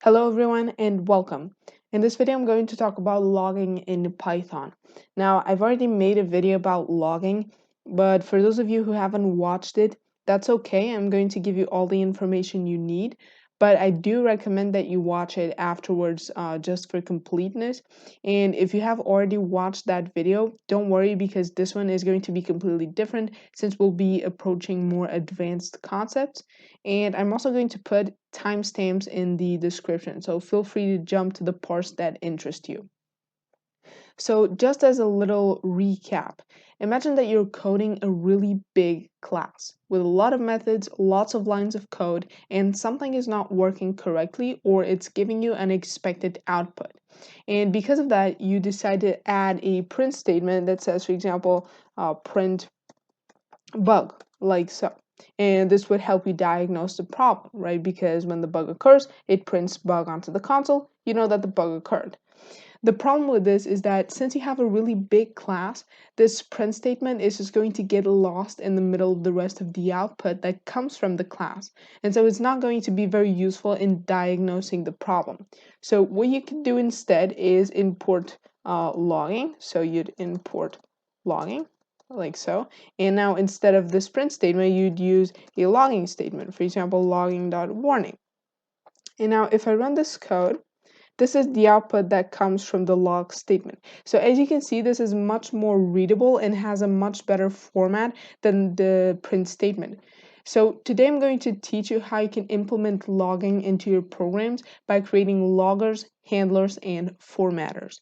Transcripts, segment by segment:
Hello everyone and welcome. In this video I'm going to talk about logging in Python. Now I've already made a video about logging, but for those of you who haven't watched it, that's okay. I'm going to give you all the information you need, but I do recommend that you watch it afterwards just for completeness. And if you have already watched that video, don't worry because this one is going to be completely different since we'll be approaching more advanced concepts. And I'm also going to put timestamps in the description, so feel free to jump to the parts that interest you. So just as a little recap, imagine that you're coding a really big class with a lot of methods, lots of lines of code, and something is not working correctly or it's giving you an expected output. And because of that, you decide to add a print statement that says, for example, print bug, like so. And this would help you diagnose the problem, right? Because when the bug occurs, it prints bug onto the console. You know that the bug occurred. The problem with this is that since you have a really big class, this print statement is just going to get lost in the middle of the rest of the output that comes from the class. And so it's not going to be very useful in diagnosing the problem. So what you can do instead is import logging. So you'd import logging like so. And now instead of this print statement, you'd use a logging statement, for example, logging.warning. And now if I run this code, this is the output that comes from the log statement. So as you can see, this is much more readable and has a much better format than the print statement. So today I'm going to teach you how you can implement logging into your programs by creating loggers, handlers, and formatters.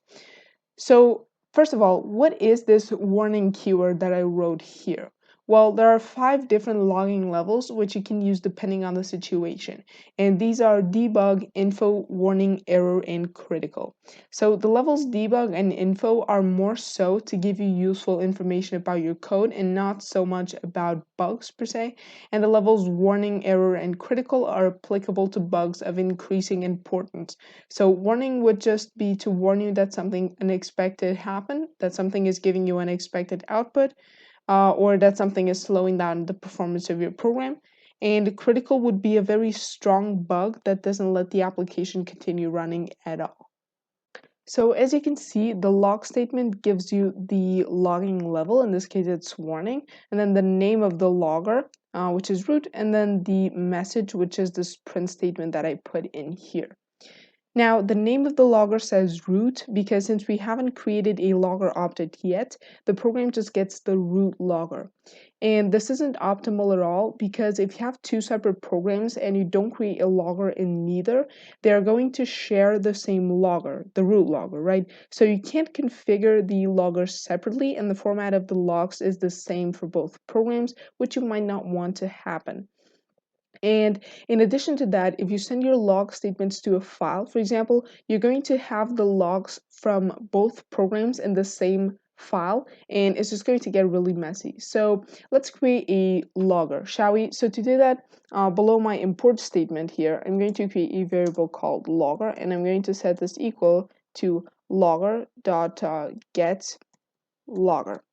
So first of all, what is this warning keyword that I wrote here? Well, there are 5 different logging levels which you can use depending on the situation. And these are debug, info, warning, error, and critical. So the levels debug and info are more so to give you useful information about your code and not so much about bugs per se. And the levels warning, error, and critical are applicable to bugs of increasing importance. So warning would just be to warn you that something unexpected happened, that something is giving you unexpected output, or that something is slowing down the performance of your program. And critical would be a very strong bug that doesn't let the application continue running at all. So as you can see, the log statement gives you the logging level. In this case, it's warning, and then the name of the logger, which is root, and then the message, which is this print statement that I put in here. Now, the name of the logger says root because since we haven't created a logger object yet, the program just gets the root logger. And this isn't optimal at all because if you have 2 separate programs and you don't create a logger in neither, they're going to share the same logger, the root logger, right? So you can't configure the loggers separately, and the format of the logs is the same for both programs, which you might not want to happen. And in addition to that, if you send your log statements to a file, for example, you're going to have the logs from both programs in the same file, and it's just going to get really messy. So let's create a logger, shall we? So to do that, below my import statement here, I'm going to create a variable called logger, and I'm going to set this equal to logger.get logger,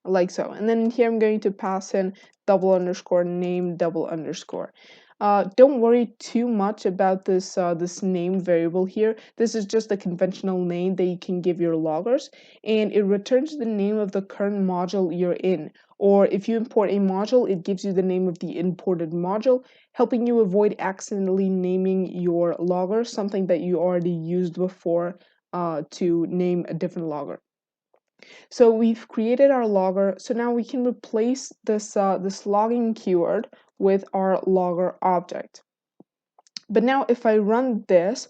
like so. And then here I'm going to pass in double underscore name double underscore. Don't worry too much about this name variable here. This is just a conventional name that you can give your loggers, and it returns the name of the current module you're in. Or if you import a module, it gives you the name of the imported module, helping you avoid accidentally naming your logger something that you already used before to name a different logger. So we've created our logger. So now we can replace this logging keyword with our logger object. But now if I run this,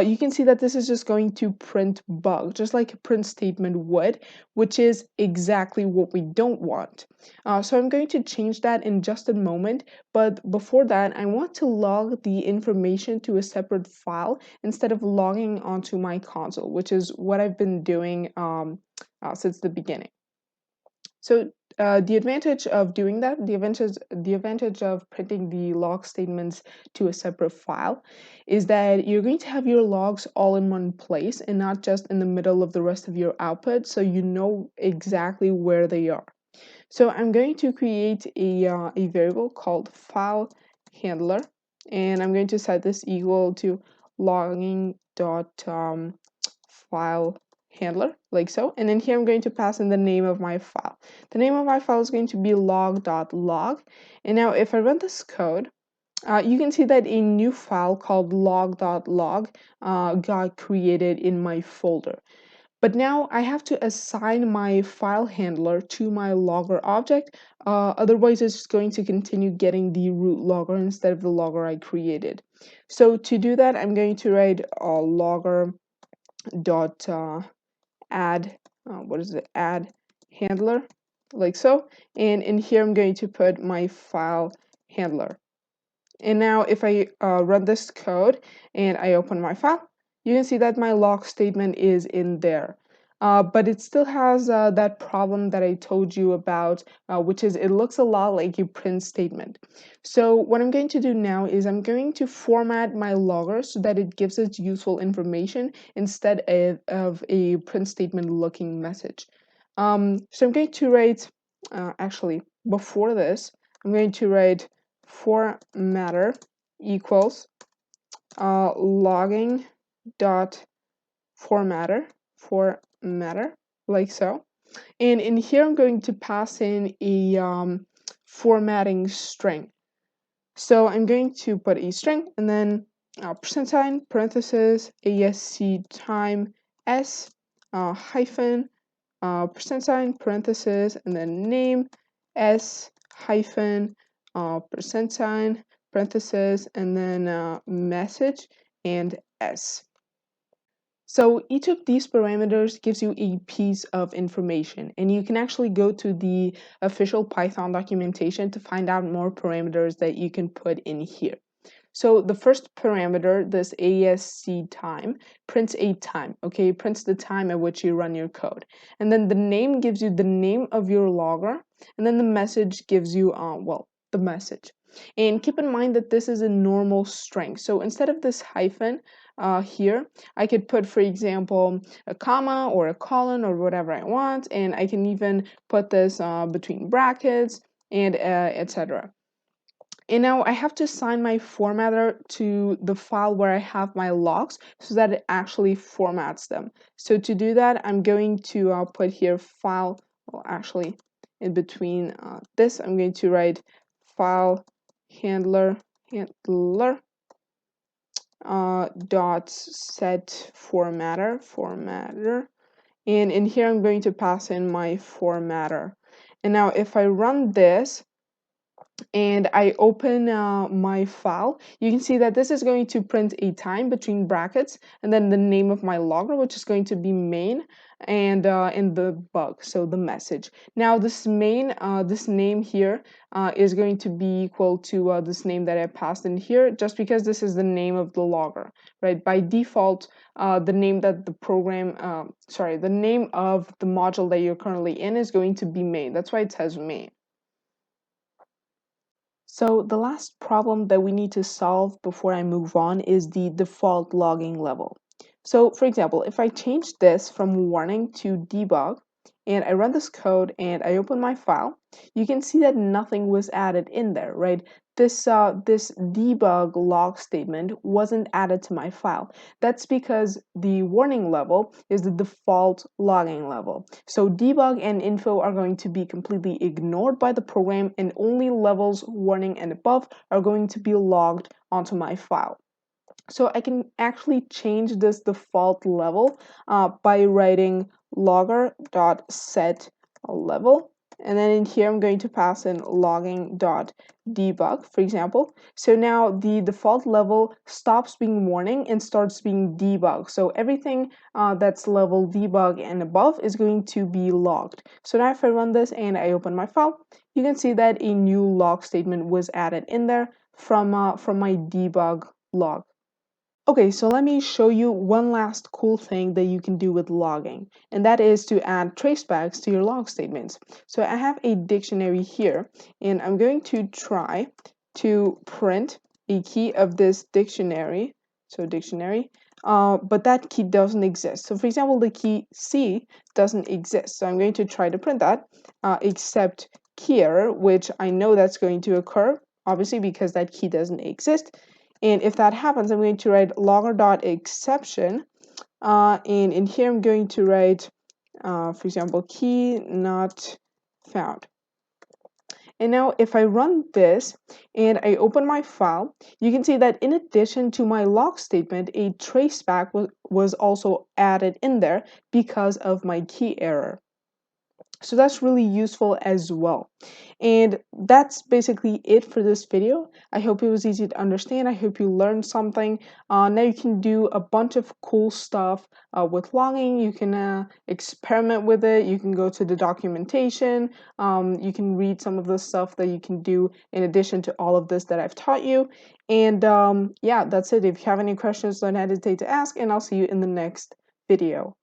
you can see that this is just going to print bug, just like a print statement would, which is exactly what we don't want. So I'm going to change that in just a moment. But before that, I want to log the information to a separate file instead of logging onto my console, which is what I've been doing since the beginning. So the advantage of doing that, the advantage of printing the log statements to a separate file is that you're going to have your logs all in one place and not just in the middle of the rest of your output, so you know exactly where they are. So I'm going to create a variable called file handler, and I'm going to set this equal to logging dot file handler, like so. And then here I'm going to pass in the name of my file. The name of my file is going to be log.log. And now if I run this code, you can see that a new file called log.log got created in my folder. But now I have to assign my file handler to my logger object. Otherwise, it's just going to continue getting the root logger instead of the logger I created. So to do that, I'm going to write logger dot add add handler, like so. And in here, I'm going to put my file handler. And now if I run this code and I open my file, you can see that my log statement is in there. But it still has that problem that I told you about, which is it looks a lot like a print statement. So what I'm going to do now is I'm going to format my logger so that it gives us useful information instead of a print statement looking message. So I'm going to write, actually, before this, I'm going to write formatter equals logging dot formatter, like so. And in here, I'm going to pass in a formatting string. So I'm going to put a string and then percent sign, parenthesis, ASC time S hyphen percent sign, parenthesis, and then name S hyphen percent sign, parenthesis, and then message and S. So each of these parameters gives you a piece of information, and you can actually go to the official Python documentation to find out more parameters that you can put in here. So the first parameter, this ASC time, prints a time, okay? It prints the time at which you run your code. And then the name gives you the name of your logger, and then the message gives you, the message. And keep in mind that this is a normal string. So instead of this hyphen here, I could put, for example, a comma or a colon or whatever I want, and I can even put this between brackets and etc. And now I have to assign my formatter to the file where I have my logs so that it actually formats them. So to do that, I'm going to put here file, well, actually in between this, I'm going to write file handler dot set formatter. And in here, I'm going to pass in my formatter. And now if I run this, and I open my file, you can see that this is going to print a time between brackets and then the name of my logger, which is going to be main, and in the bug, so the message. Now this main, this name here is going to be equal to this name that I passed in here, just because this is the name of the logger, right? By default, the name that the program, the name of the module that you're currently in is going to be main. That's why it says main. So the last problem that we need to solve before I move on is the default logging level. So for example, if I change this from warning to debug, and I run this code and I open my file, you can see that nothing was added in there, right? This debug log statement wasn't added to my file. That's because the warning level is the default logging level. So debug and info are going to be completely ignored by the program, and only levels, warning, and above are going to be logged onto my file. So I can actually change this default level by writing logger.set level. And then in here, I'm going to pass in logging.debug, for example. So now the default level stops being warning and starts being debug. So everything that's level debug and above is going to be logged. So now if I run this and I open my file, you can see that a new log statement was added in there from my debug log. Okay, so let me show you one last cool thing that you can do with logging, and that is to add tracebacks to your log statements. So I have a dictionary here, and I'm going to try to print a key of this dictionary, so dictionary, but that key doesn't exist. So for example, the key C doesn't exist, so I'm going to try to print that, except key error, which I know that's going to occur, obviously because that key doesn't exist. And if that happens, I'm going to write logger.exception. And in here, I'm going to write, for example, key not found. And now if I run this and I open my file, you can see that in addition to my log statement, a traceback was also added in there because of my key error. So that's really useful as well. And that's basically it for this video. I hope it was easy to understand. I hope you learned something. Now you can do a bunch of cool stuff with logging. You can experiment with it. You can go to the documentation. You can read some of the stuff that you can do in addition to all of this that I've taught you. And yeah, that's it. If you have any questions, don't hesitate to ask, and I'll see you in the next video.